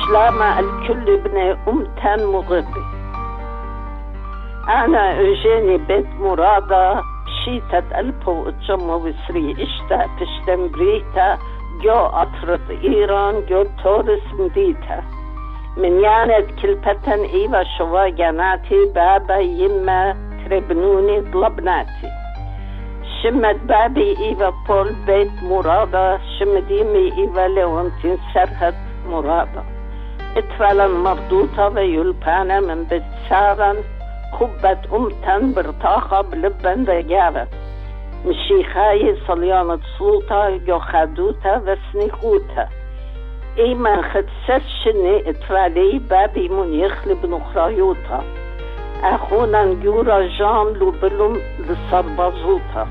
سلامة الكل ابن أمتن مغربي. أنا أوجيني بيت مرادة شيتة 1920 اشتا تشتم بريتا جو أطرد إيران جو تورس مديتا من يعني كلبتن إيوة شواجاناتي بابا يما تربنوني ضلبناتي شمت بابي إيوة بول بيت مرادة شمديمي إيوة لونتين سرهد مرادة اتفالا مردوطة ويلبانا من بيت سارا خبت أمتن برطاقة بلبن دجارة مشيخاي صليانة سلطة جو خدوتا وسنيخوتا إيمان خدسشني اتفالي بابي منيخل بنخرايوتا أخونا نجورا جان لبلوم لصربازوتا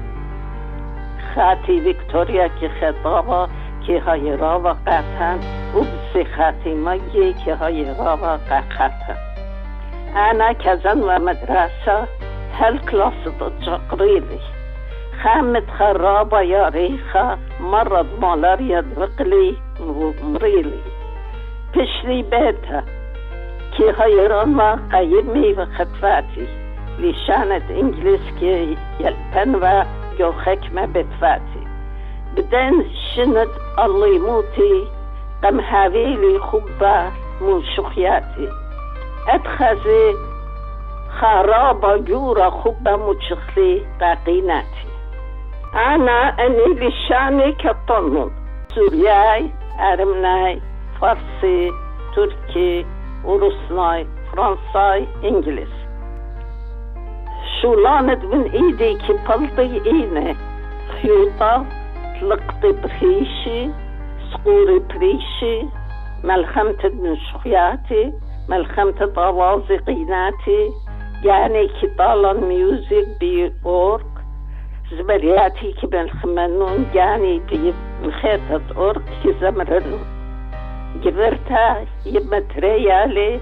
خاتي فيكتوريا كي خطابة كي هاي راوة قاتن وبسي خاتي مجي كي هاي راوة قاقاتن أنا كزن ومدرسة هالكلاسة تقريبي خامت خرابة يا ريخة مرض مالاريا درقلي مريلي بشري بيتها كي غيران ما قيمي وخطفاتي لشانة إنجليز كي يلبن وجو حكمة بتفاتي بدين شند الله يموتي قم هاويلي خبا من شخياتي اتخذي خرابة جورا خبا متشخلي قاقيناتي أنا أني لشاني كطنون سورياي أرمناي فارسي تركي روسناي فرنساي إنجليز شولانت من إيدي كي بلطي إيني خيوطة تلقطي بريشي سقوري بريشي ملخمت من شخياتي ملخمت طوازي قيناتي يعني كي طالن ميوزيك بيورك زبرياتي كي بالخمنون يعني بي مخيطة أورك كي زمرنون جبرتها يمتريالي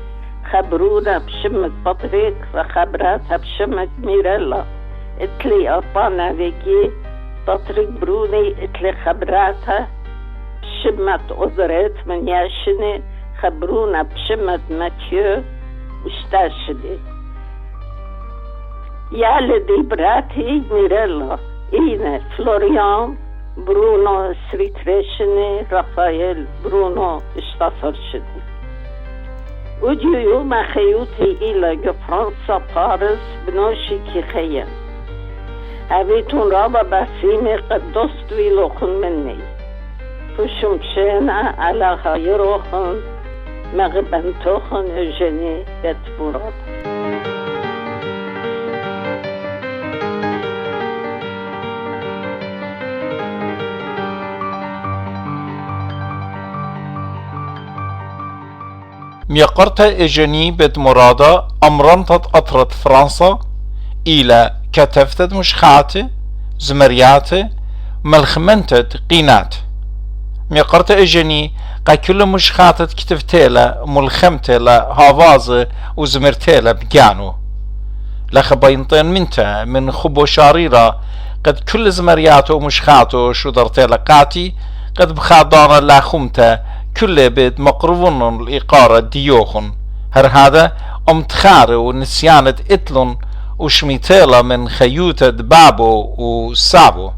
خبرونا بشمت بطريق وخبراتها بشمت ميريلا اتلي أطانا فيكي بطريق بروني اتلي خبراتها بشمت أذريت من ياشني خبرونا بشمت ماتيو وشتاشني يالي دي براتي ميريلا إينا فلوريان برونو سريتريشني رافائيل برونو اشتاصرشني وجو يوم خيوتي إلى فرنسا باريس بنوشي كي خيام هبيتون رابا بسيمي قدست ويلوخن مني فشمشينا على غيروخن مغبنتوخن اجني بيت مراد ميقرتا إجني بيت مرادة أمرنتت أطرت فرنسا إلى كتفتت مشخاتي زمرياتي ملخمنتت قينات ميقرتا إجني قا كل مشخاتت كتفتيلا ملخمتيلا هافازي وزمرتيلا بجانو لخبينطين منتا من خبو شاريرا قد كل زمرياتو ومشخاتو شدرتيلا قاتي قد بخادانا لا خمتا كل بيت مقربون الإقارة ديوخن هر هذا امتخاري ونسيانة اتلون وشميتيلا من خيوتة بابو وسابو